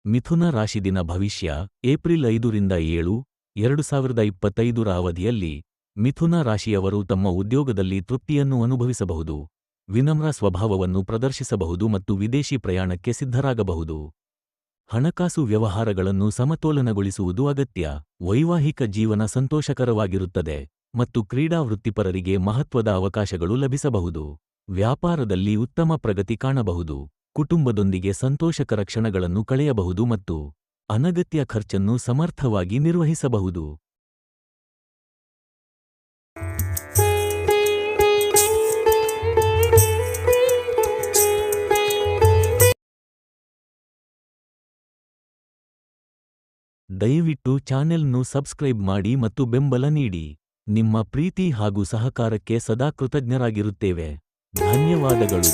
ಮಿಥುನ ರಾಶಿದಿನ ಭವಿಷ್ಯ ಏಪ್ರಿಲ್ 5ರಿಂದ 7, 2025ರ ಅವಧಿಯಲ್ಲಿ ಮಿಥುನ ರಾಶಿಯವರು ತಮ್ಮ ಉದ್ಯೋಗದಲ್ಲಿ ತೃಪ್ತಿಯನ್ನು ಅನುಭವಿಸಬಹುದು, ವಿನಮ್ರ ಸ್ವಭಾವವನ್ನು ಪ್ರದರ್ಶಿಸಬಹುದು ಮತ್ತು ವಿದೇಶಿ ಪ್ರಯಾಣಕ್ಕೆ ಸಿದ್ಧರಾಗಬಹುದು. ಹಣಕಾಸು ವ್ಯವಹಾರಗಳನ್ನು ಸಮತೋಲನಗೊಳಿಸುವುದು ಅಗತ್ಯ. ವೈವಾಹಿಕ ಜೀವನ ಸಂತೋಷಕರವಾಗಿರುತ್ತದೆ ಮತ್ತು ಕ್ರೀಡಾ ವೃತ್ತಿಪರರಿಗೆ ಮಹತ್ವದ ಅವಕಾಶಗಳು ಲಭಿಸಬಹುದು. ವ್ಯಾಪಾರದಲ್ಲಿ ಉತ್ತಮ ಪ್ರಗತಿ ಕಾಣಬಹುದು. ಕುಟುಂಬದೊಂದಿಗೆ ಸಂತೋಷಕರ ಕ್ಷಣಗಳನ್ನು ಕಳೆಯಬಹುದು ಮತ್ತು ಅನಗತ್ಯ ಖರ್ಚನ್ನು ಸಮರ್ಥವಾಗಿ ನಿರ್ವಹಿಸಬಹುದು. ದಯವಿಟ್ಟು ಚಾನೆಲ್ನ್ನು ಸಬ್ಸ್ಕ್ರೈಬ್ ಮಾಡಿ ಮತ್ತು ಬೆಂಬಲ ನೀಡಿ. ನಿಮ್ಮ ಪ್ರೀತಿ ಹಾಗೂ ಸಹಕಾರಕ್ಕೆ ಸದಾ ಕೃತಜ್ಞರಾಗಿರುತ್ತೇವೆ. ಧನ್ಯವಾದಗಳು.